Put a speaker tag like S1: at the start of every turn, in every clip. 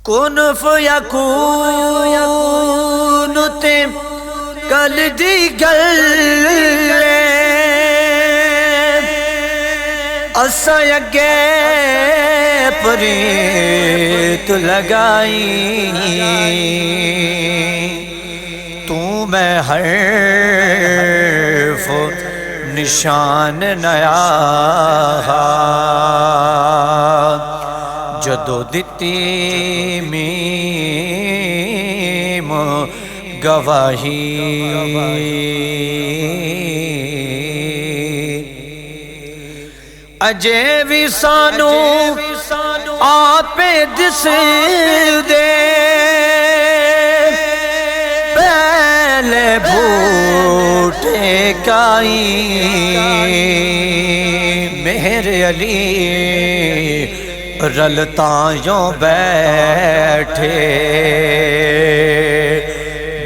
S1: کن فیکون تے کل دی گل اساں اگے پریت لگائی تو میں حرف نشان نیا جدو دتی میم گواہی اجے بھی سانو آپ دس دے پہلے بھوٹے کائی میرے علی رلتاں یوں بیٹھے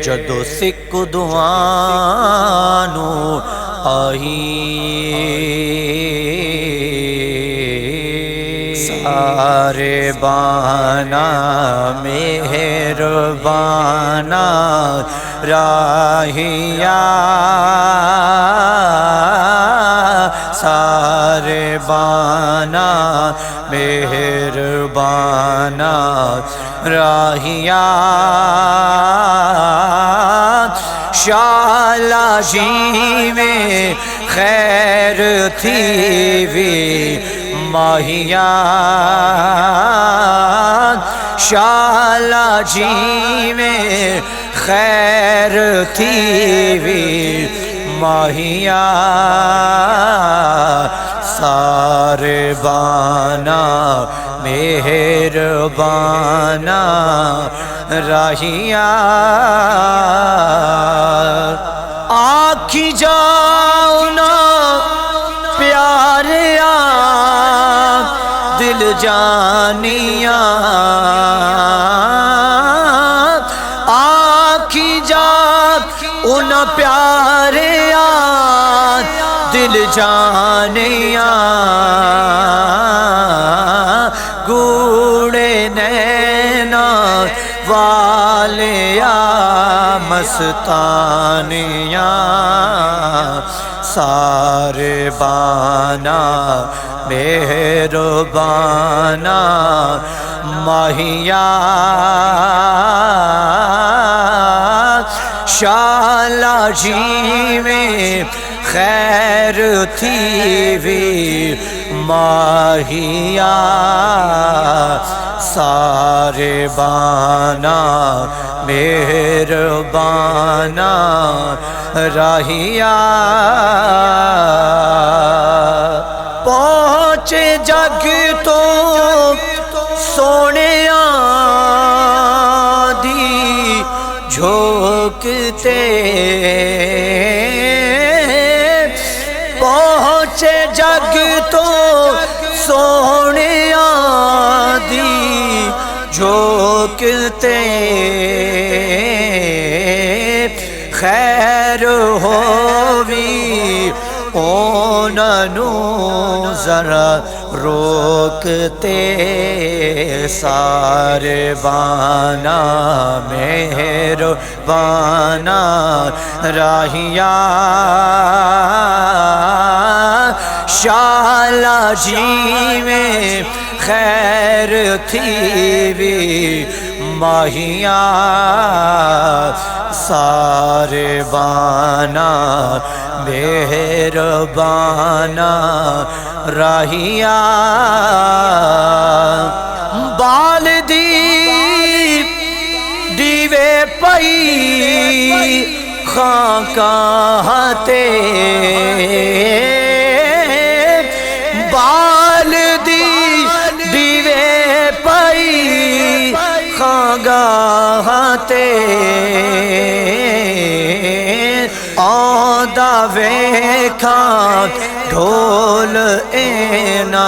S1: جدو سکھ دعانو آئی سارے بانا مہربانا راہیا سارے بانا مہربانا راہیا شالا جی میں خیر تھی وی ماہیا شالا جی میں خیر تھی وی ماہیا سارے بانا مہربانا راہیا آکھی جاؤ نا پیاریا دل جانیاں آکھی جاؤ نا پیاریا دل جانیاں گوڑے نینا والیا مستانیاں سارے بانا مہربانا ماہیا شالا جی میں خیر تھی وی ماہیا سارے بانا مہربانا راہیا پہنچے جگ تو سونے دی جھوکتے پہنچے جگ تو سونے دی جھوکتے خیر ہووی اونانو ذرا روکتے سارے بانا مہربانا راہیا شالا جی میں خیر تھی وی ماہیا سارے بانا مہربانا راہیا بال دی دیوے پئی خاکاتے بال دی دیوے پئی خاکاتے آدھا ویکھاں ڈھول اینا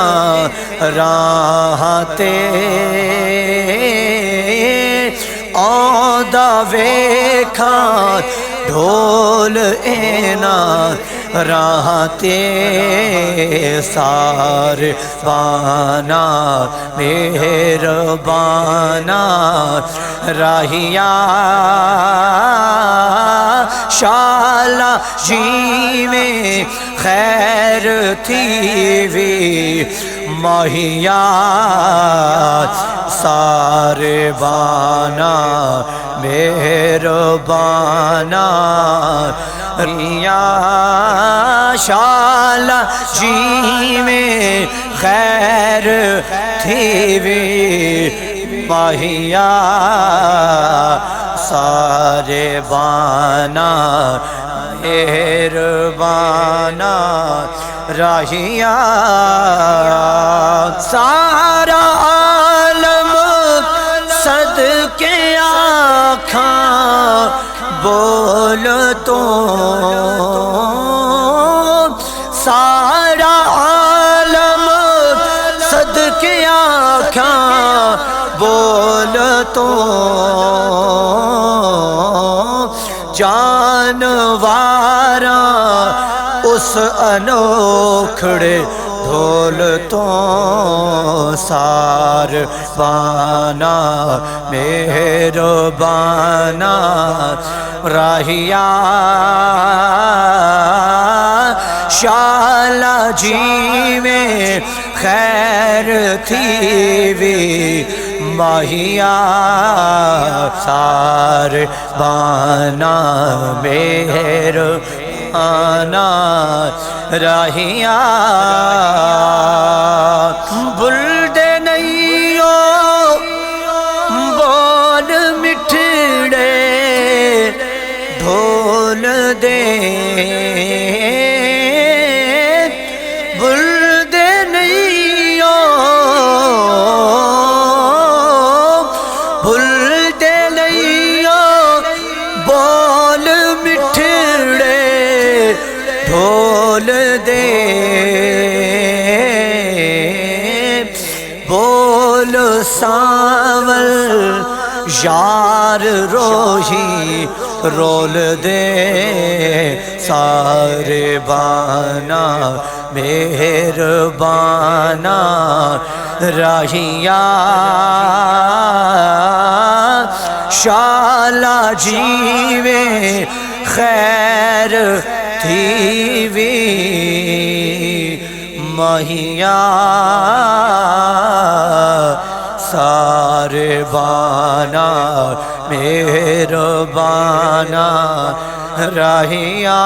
S1: راہتے دا ویکھاں ڈھول اینا راہ تے سار بانا مہربانا راہیا شالا جی میں خیر تھی وی ماہیا سار بانا مہربانا یا شالا جی میں خیر تھی وی ماہیا سارے بانا مہربانا راہیا سارا عالم صدقے آنکھاں بول تو سارا عالم صدقے آنکھاں بول تو جانواراں اس انوکھڑے ڈھول تو سار بانا مہربانا راہیا شالا جی میں خیر تھی وی ماہیا سار بانا مہربانا راہیا بلد نئیو بول مٹھڑے ڈھول دے بلد نئیو بلد نئیو بول مٹھڑے ڈھول دے بول ساول یار روحی رول دے سارے بانا مہربانا راہیا شالا جی میں خیر تھی وی ماہیا سارے بانا مہربانا راہیا